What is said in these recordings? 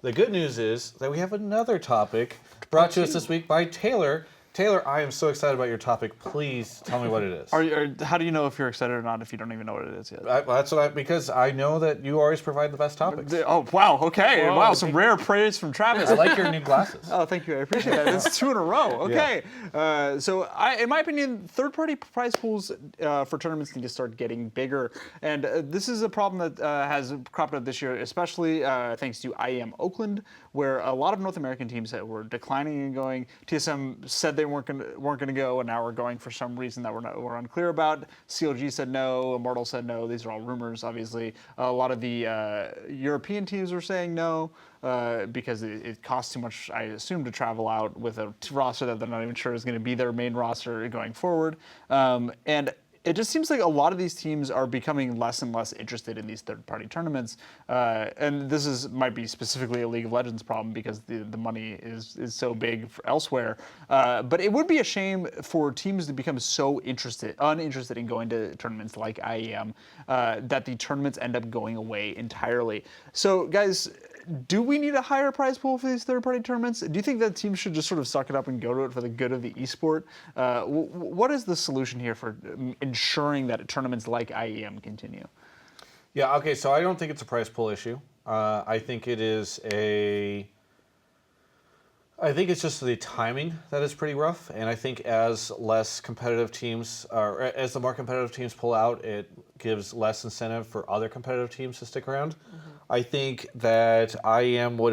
The good news is that we have another topic brought to us this week by Taylor. Taylor, I am so excited about your topic. Please tell me what it is. How do you know if you're excited or not if you don't even know what it is yet? Because I know that you always provide the best topics. Oh, wow. Okay. Whoa, wow. Some rare praise from Travis. I like your new glasses. Oh, thank you. I appreciate that. That's 2 in a row. Okay. So, in my opinion, third-party prize pools for tournaments need to start getting bigger. And this is a problem that has cropped up this year, especially thanks to IEM Oakland, where a lot of North American teams that were declining and going. TSM said they weren't going to go, and now we're going for some reason that we're unclear about. CLG said no. Immortal said no. These are all rumors, obviously. A lot of the European teams were saying no because it costs too much, I assume, to travel out with a roster that they're not even sure is going to be their main roster going forward. And it just seems like a lot of these teams are becoming less and less interested in these third-party tournaments. And this might be specifically a League of Legends problem because the money is so big elsewhere. But it would be a shame for teams to become so uninterested in going to tournaments like IEM that the tournaments end up going away entirely. So, guys, do we need a higher prize pool for these third-party tournaments? Do you think that teams should just sort of suck it up and go to it for the good of the esport? What is the solution here for ensuring that tournaments like IEM continue? Yeah, okay, so I don't think it's a prize pool issue. I think it's just the timing that is pretty rough, and I think as less competitive teams, or as the more competitive teams pull out, it gives less incentive for other competitive teams to stick around. Mm-hmm. I think that IEM would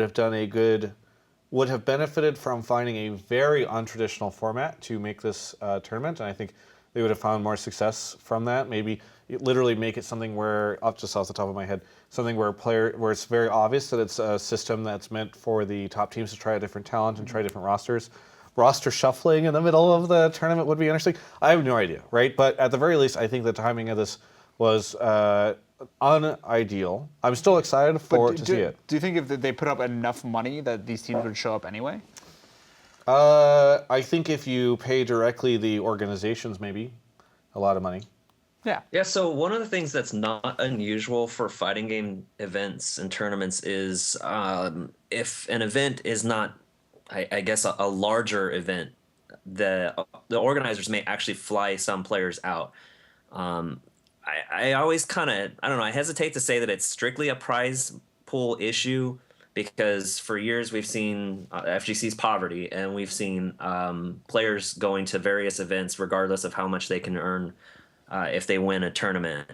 have benefited from finding a very untraditional format to make this tournament, and I think they would have found more success from that. Maybe literally make it something where, just off the top of my head, something where it's very obvious that it's a system that's meant for the top teams to try a different talent and try different rosters. Roster shuffling in the middle of the tournament would be interesting. I have no idea, right? But at the very least, I think the timing of this was unideal. I'm still excited to see it. Do you think if they put up enough money that these teams would show up anyway? I think if you pay directly the organizations, maybe a lot of money. Yeah. Yeah, so one of the things that's not unusual for fighting game events and tournaments is if an event is not, I guess, a larger event, the organizers may actually fly some players out. I always kind of, I don't know, I hesitate to say that it's strictly a prize pool issue because for years we've seen FGC's poverty and we've seen players going to various events regardless of how much they can earn if they win a tournament.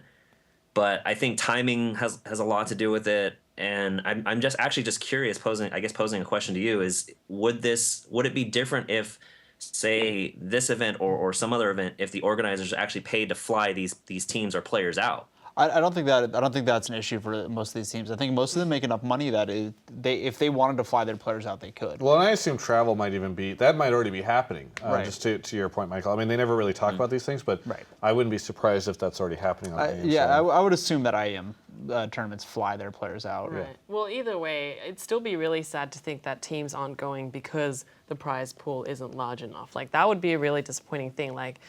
But I think timing has a lot to do with it. And I'm just curious, posing a question to you is, would it be different if, say, this event or some other event, if the organizers actually paid to fly these teams or players out? I don't think that's an issue for most of these teams. I think most of them make enough money that if they wanted to fly their players out, they could. Well, and I assume travel might already be happening. Right. Just to your point, Michael. I mean, they never really talk about these things, but I wouldn't be surprised if that's already happening on IEM. Yeah, I would assume that IEM tournaments fly their players out. Right. Yeah. Well, either way, it'd still be really sad to think that teams aren't going because the prize pool isn't large enough. Like, that would be a really disappointing thing. Like,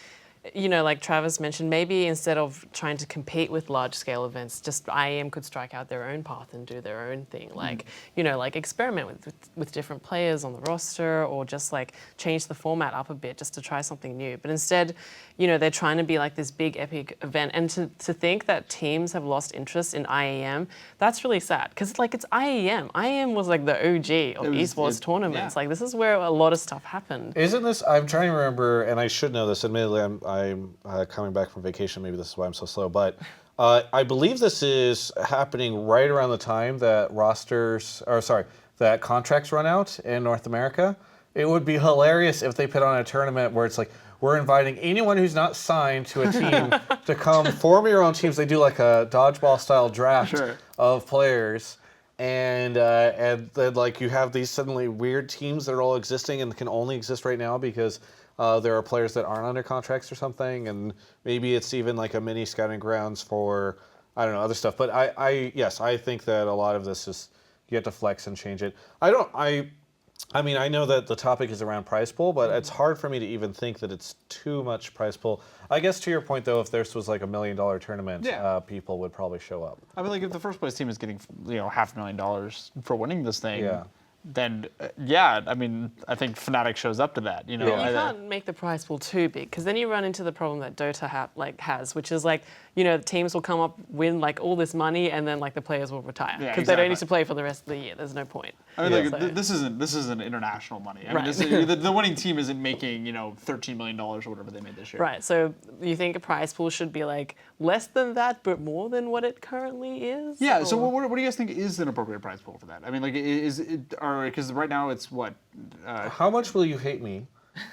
you know, like Travis mentioned, maybe instead of trying to compete with large-scale events, just IEM could strike out their own path and do their own thing. Like, you know, like experiment with different players on the roster, or just like change the format up a bit just to try something new. But instead, you know, they're trying to be like this big epic event. And to think that teams have lost interest in IEM, that's really sad. Because like, it's IEM. IEM was like the OG of esports tournaments. Yeah. Like, this is where a lot of stuff happened. Isn't this, I'm trying to remember, and I should know this, admittedly, I'm coming back from vacation, maybe this is why I'm so slow, but I believe this is happening right around the time that that contracts run out in North America. It would be hilarious if they put on a tournament where it's like, we're inviting anyone who's not signed to a team to come form your own teams. They do like a dodgeball style draft of players. And then like you have these suddenly weird teams that are all existing and can only exist right now because there are players that aren't under contracts or something, and maybe it's even like a mini scouting grounds for, I don't know, other stuff. But yes, I think that a lot of this is you have to flex and change it. I mean, I know that the topic is around prize pool, but it's hard for me to even think that it's too much prize pool. I guess to your point, though, if this was like $1 million tournament, Yeah. people would probably show up. I mean, like if the first place team is getting, $500,000 for winning this thing, Yeah. then yeah, I mean, I think Fnatic shows up to that. You know, Yeah. You can't make the prize pool too big because then you run into the problem that Dota has, which is like, teams will come up, win like all this money, and then like the players will retire Yeah, because they don't exactly. need to play for the rest of the year. There's no point. I mean, like, So- this isn't international money. I mean, Right. the winning team isn't making $13 million or whatever they made this year. Right. So you think a prize pool should be like less than that, but more than what it currently is? Yeah. So Or- what do you guys think is an appropriate prize pool for that? I mean, like, because right now it's what? How much will you hate me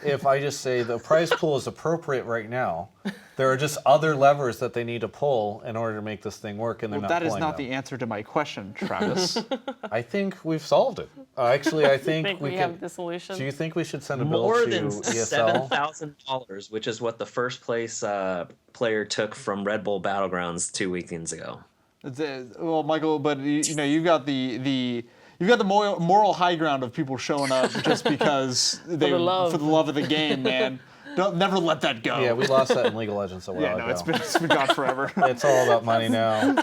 if I just say the prize pool is appropriate right now? There are just other levers that they need to pull in order to make this thing work, and they're Well, not that is pulling not them. the answer to my question, Travis. I think we've solved it. Actually, I think, think we we can. have the solution? Do you think we should send a bill More to than ESL? $7,000, which is what the first place player took from Red Bull Battlegrounds 2 weekends ago. Well, Michael, but you've got the moral high ground of people showing up just because the love. for the love of the game, man. Never let that go. Yeah, we lost that in League of Legends a while Yeah, no, ago. it's been gone forever. It's all about money now.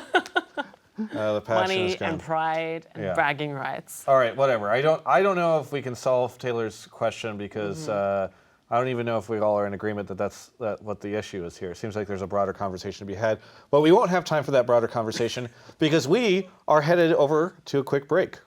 The passion is Money gone. and pride and Yeah. bragging rights. All right, whatever. I don't know if we can solve Taylor's question because I don't even know if we all are in agreement that that's what the issue is here. It seems like there's a broader conversation to be had, but we won't have time for that broader conversation because we are headed over to a quick break.